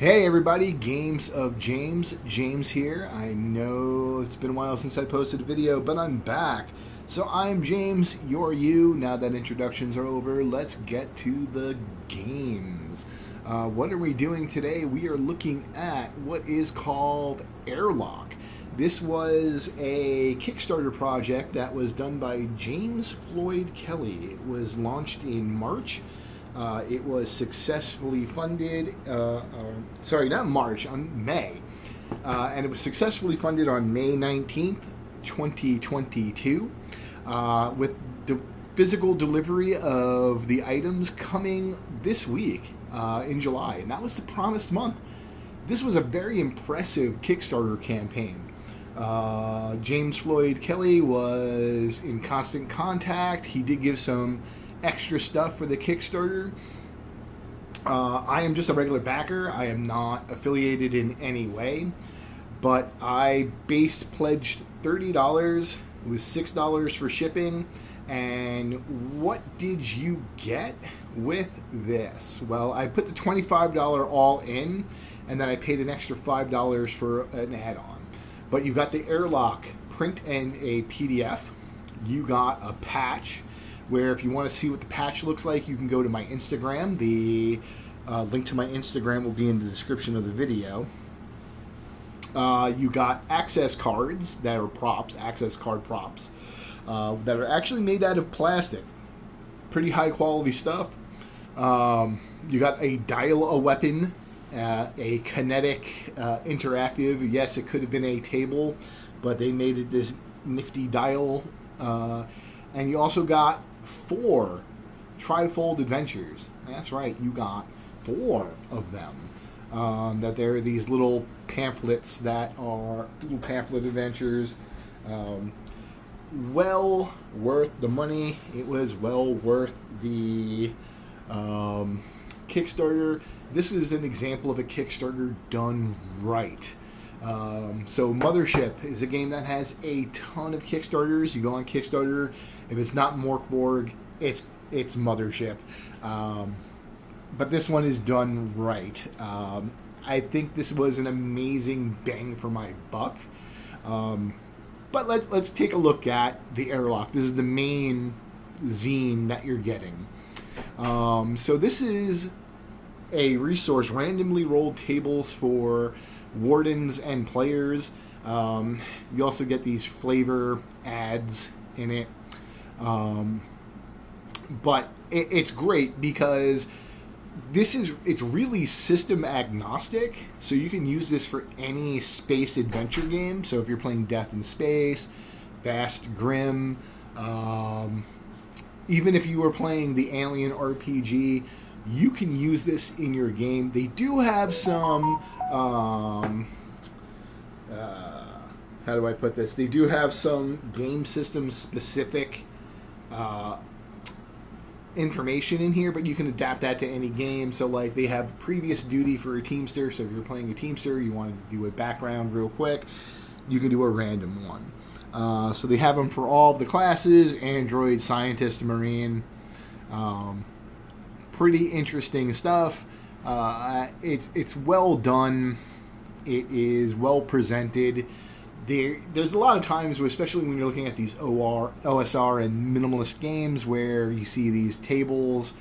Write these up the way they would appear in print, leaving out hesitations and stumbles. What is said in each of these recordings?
Hey everybody, Games of James. James here. I know it's been a while since I posted a video, but I'm back. So I'm James, you're you. Now that introductions are over, let's get to the games. What are we doing today? We are looking at what is called Airlock. This was a Kickstarter project that was done by James Floyd Kelly. It was launched in March. It was successfully funded, not March, on May. And it was successfully funded on May 19th, 2022, with the physical delivery of the items coming this week in July. And that was the promised month. This was a very impressive Kickstarter campaign. James Floyd Kelly was in constant contact. He did give some extra stuff for the Kickstarter. I am just a regular backer. I am not affiliated in any way, but I pledged $30. It was $6 for shipping. And what did you get with this? Well, I put the $25 all in, and then I paid an extra $5 for an add-on. But you got the Airlock print and a PDF. You got a patch, where if you want to see what the patch looks like, you can go to my Instagram. The link to my Instagram will be in the description of the video. You got access cards that are props, access card props, that are actually made out of plastic. Pretty high quality stuff. You got a dial-a-weapon, a kinetic interactive. Yes, it could have been a table, but they made it this nifty dial. And you also got 4 trifold adventures. That's right, you got 4 of them. That there are these little pamphlets that are little pamphlet adventures. Well worth the money. It was well worth the Kickstarter. This is an example of a Kickstarter done right. So Mothership is a game that has a ton of Kickstarters. You go on Kickstarter, if it's not Morkborg, it's Mothership. But this one is done right. I think this was an amazing bang for my buck. But let's take a look at the Airlock. This is the main zine that you're getting. So this is a resource, randomly rolled tables for wardens and players. You also get these flavor ads in it. But it's great because it's really system agnostic, so you can use this for any space adventure game. So if you're playing Death in Space, Vast Grimm, even if you were playing the Alien RPG, you can use this in your game. They do have some how do I put this? They do have some game system specific information in here, but you can adapt that to any game. So like they have previous duty for a Teamster, so if you're playing a Teamster, you want to do a background real quick, you can do a random one. So they have them for all of the classes: android, scientist, marine. Pretty interesting stuff. It's well done. It is well presented. There's a lot of times, especially when you're looking at these OSR and minimalist games, where you see these tables,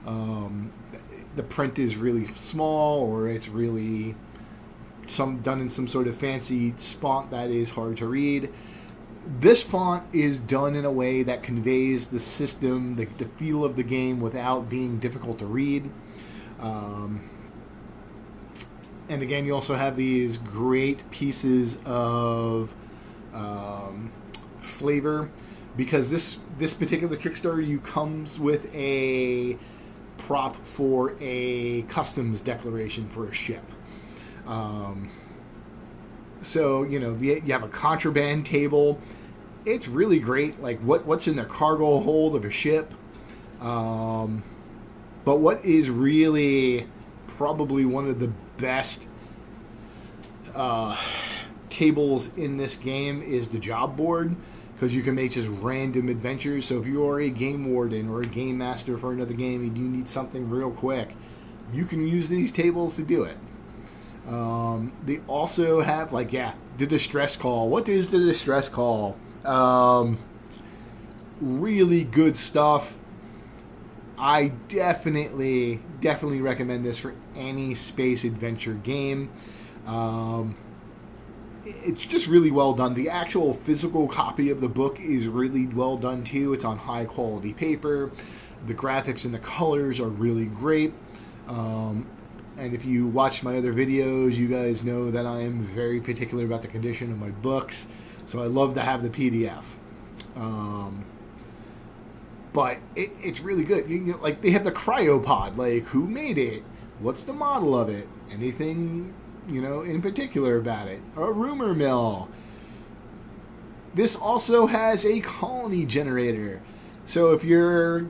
the print is really small, or it's really done in some sort of fancy font that is hard to read. This font is done in a way that conveys the system, the feel of the game, without being difficult to read. And again, you also have these great pieces of flavor, because this particular Kickstarter comes with a prop for a customs declaration for a ship. So you have a contraband table. It's really great, like what's in the cargo hold of a ship. But what is really probably one of the best tables in this game is the job board, because you can make just random adventures. So if you are a game warden or a game master for another game and you need something real quick, you can use these tables to do it. They also have, like, yeah, the distress call. What is the distress call? Really good stuff. I definitely recommend this for any space adventure game. It's just really well done. The actual physical copy of the book is really well done too. It's on high quality paper. The graphics and the colors are really great. And if you watch my other videos, you guys know that I am very particular about the condition of my books. So I love to have the PDF. But it's really good. You know, like, they have the cryopod. Like, who made it? What's the model of it? Anything, you know, in particular about it? A rumor mill. This also has a colony generator. So if your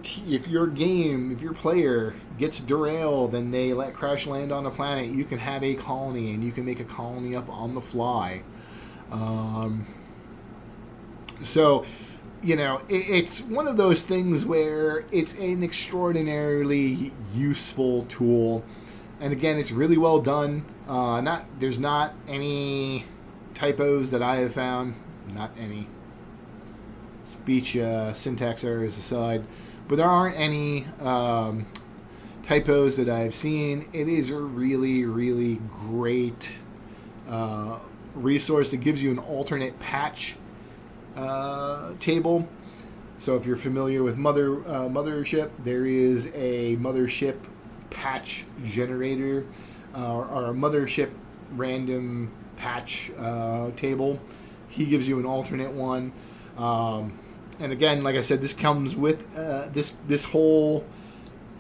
player gets derailed and they crash land on a planet, you can have a colony, and you can make a colony up on the fly. So, you know, it's one of those things where it's an extraordinarily useful tool. And again, it's really well done. There's not any typos that I have found. Not any. Speech syntax errors aside, but there aren't any typos that I've seen. It is a really, really great resource that gives you an alternate patch table. So if you're familiar with Mothership, there is a Mothership patch generator or a Mothership random patch table. He gives you an alternate one. And again, like I said, this comes with this whole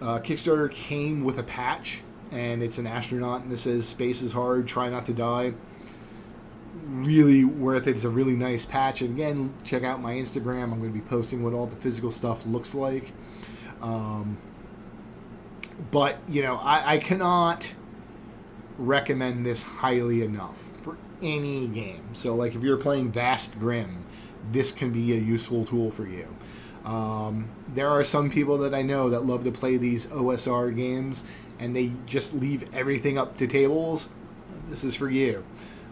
Kickstarter came with a patch, and it's an astronaut, and this says "Space is hard, try not to die." Really worth it. It's a really nice patch. And again, check out my Instagram. I'm going to be posting what all the physical stuff looks like. But you know, I cannot recommend this highly enough for any game. So, like, if you're playing Vast Grimm, this can be a useful tool for you. There are some people that I know that love to play these OSR games, and they just leave everything up to tables. This is for you.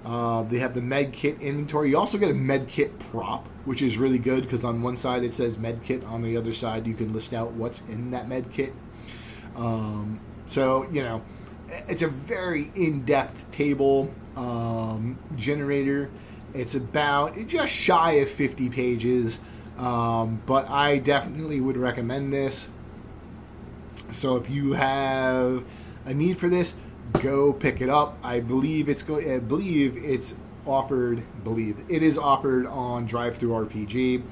They have the med kit inventory. You also get a med kit prop, which is really good because on one side it says med kit, on the other side you can list out what's in that med kit. So, you know, it's a very in-depth table generator. It's just shy of 50 pages, but I definitely would recommend this. So if you have a need for this, go pick it up. I believe it is offered on DriveThruRPG.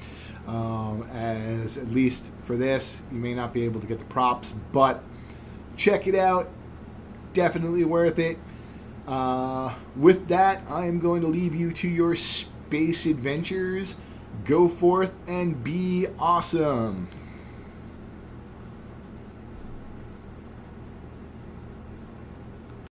As at least for this, you may not be able to get the props, but check it out. Definitely worth it. With that, I am going to leave you to your space adventures. Go forth and be awesome.